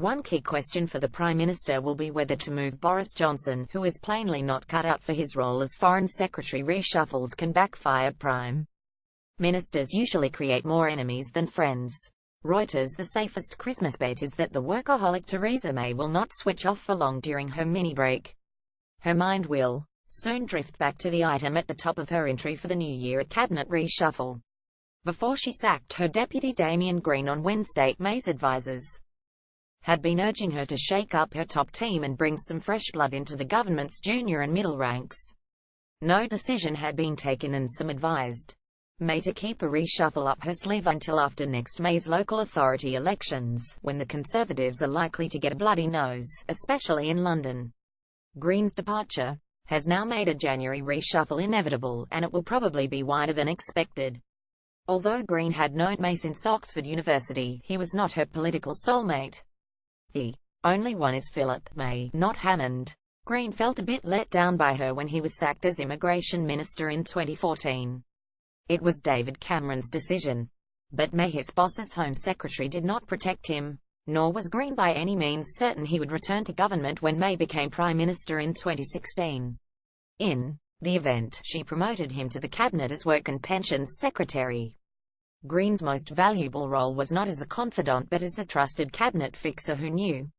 One key question for the Prime Minister will be whether to move Boris Johnson, who is plainly not cut out for his role as Foreign Secretary. Reshuffles can backfire. Prime Ministers usually create more enemies than friends. Reuters. The safest Christmas bet is that the workaholic Theresa May will not switch off for long during her mini-break. Her mind will soon drift back to the item at the top of her entry for the new year: a cabinet reshuffle. Before she sacked her deputy Damien Green on Wednesday, May's advisers had been urging her to shake up her top team and bring some fresh blood into the government's junior and middle ranks. No decision had been taken, and some advised May to keep a reshuffle up her sleeve until after next May's local authority elections, when the Conservatives are likely to get a bloody nose, especially in London. Green's departure has now made a January reshuffle inevitable, and it will probably be wider than expected. Although Green had known May since Oxford University, he was not her political soulmate. The only one is Philip May, not Hammond. Green felt a bit let down by her when he was sacked as Immigration Minister in 2014. It was David Cameron's decision. But May, his boss's Home Secretary, did not protect him, nor was Green by any means certain he would return to government when May became Prime Minister in 2016. In the event, she promoted him to the cabinet as Work and Pensions Secretary. Green's most valuable role was not as a confidant but as a trusted cabinet fixer who knew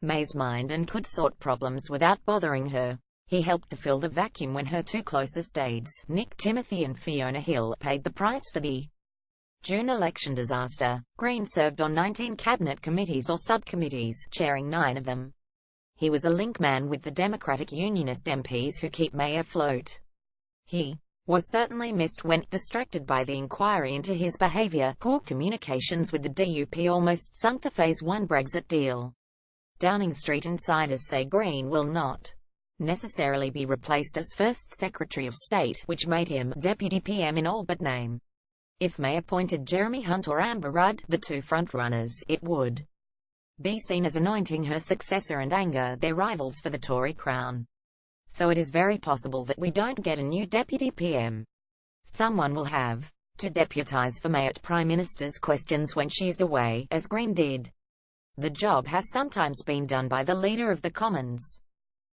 May's mind and could sort problems without bothering her. He helped to fill the vacuum when her two closest aides, Nick Timothy and Fiona Hill, paid the price for the June election disaster. Green served on 19 cabinet committees or subcommittees, chairing 9 of them. He was a link man with the Democratic Unionist MPs who keep May afloat. He was certainly missed when distracted by the inquiry into his behaviour. Poor communications with the DUP almost sunk the Phase 1 Brexit deal. Downing Street insiders say Green will not necessarily be replaced as First Secretary of State, which made him Deputy PM in all but name. If May appointed Jeremy Hunt or Amber Rudd, the two frontrunners, it would be seen as anointing her successor and anger their rivals for the Tory crown. So it is very possible that we don't get a new Deputy PM. Someone will have to deputise for May at Prime Minister's questions when she is away, as Green did. The job has sometimes been done by the Leader of the Commons.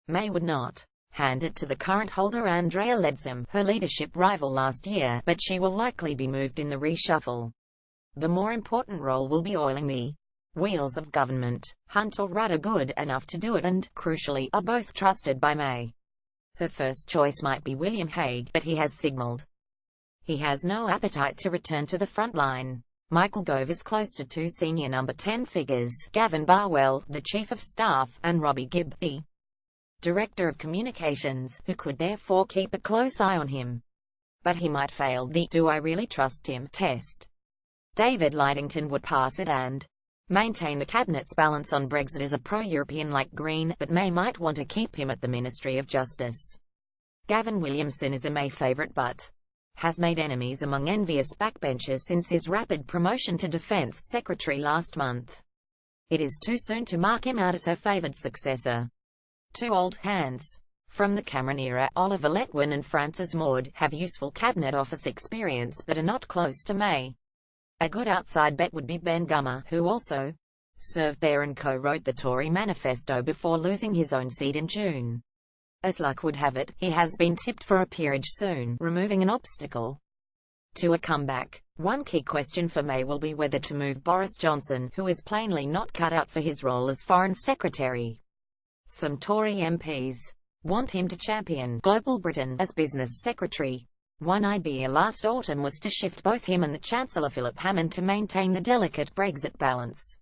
May would not hand it to the current holder Andrea Leadsom, her leadership rival last year, but she will likely be moved in the reshuffle. The more important role will be oiling the wheels of government. Hunt or Rudd are good enough to do it and, crucially, are both trusted by May. Her first choice might be William Hague, but he has signalled he has no appetite to return to the front line. Michael Gove is close to two senior number 10 figures, Gavin Barwell, the Chief of Staff, and Robbie Gibb, the Director of Communications, who could therefore keep a close eye on him. But he might fail the "do I really trust him" test. David Lidington would pass it and maintain the cabinet's balance on Brexit as a pro-European like Green, but May might want to keep him at the Ministry of Justice. Gavin Williamson is a May favourite but has made enemies among envious backbenchers since his rapid promotion to Defence Secretary last month. It is too soon to mark him out as her favoured successor. Two old hands from the Cameron era, Oliver Letwin and Francis Maude, have useful cabinet office experience but are not close to May. A good outside bet would be Ben Gummer, who also served there and co-wrote the Tory manifesto before losing his own seat in June. As luck would have it, he has been tipped for a peerage soon, removing an obstacle to a comeback. One key question for May will be whether to move Boris Johnson, who is plainly not cut out for his role as Foreign Secretary. Some Tory MPs want him to champion Global Britain as Business Secretary. One idea last autumn was to shift both him and the Chancellor Philip Hammond to maintain the delicate Brexit balance.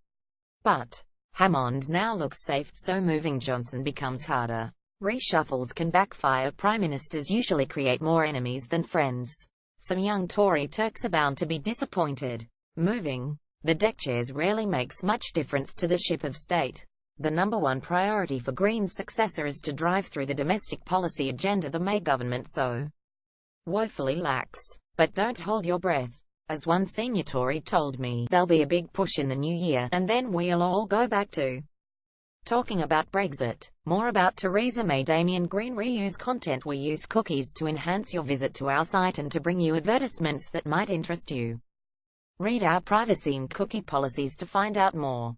But Hammond now looks safe, so moving Johnson becomes harder. Reshuffles can backfire. Prime Ministers usually create more enemies than friends. Some young Tory Turks are bound to be disappointed. Moving the deck chairs rarely makes much difference to the ship of state. The number one priority for Green's successor is to drive through the domestic policy agenda the May government so woefully lacks. But don't hold your breath. As one senior Tory told me, there'll be a big push in the new year, and then we'll all go back to talking about Brexit. More about Theresa May. Damien Green. Reuse content. We use cookies to enhance your visit to our site and to bring you advertisements that might interest you. Read our privacy and cookie policies to find out more.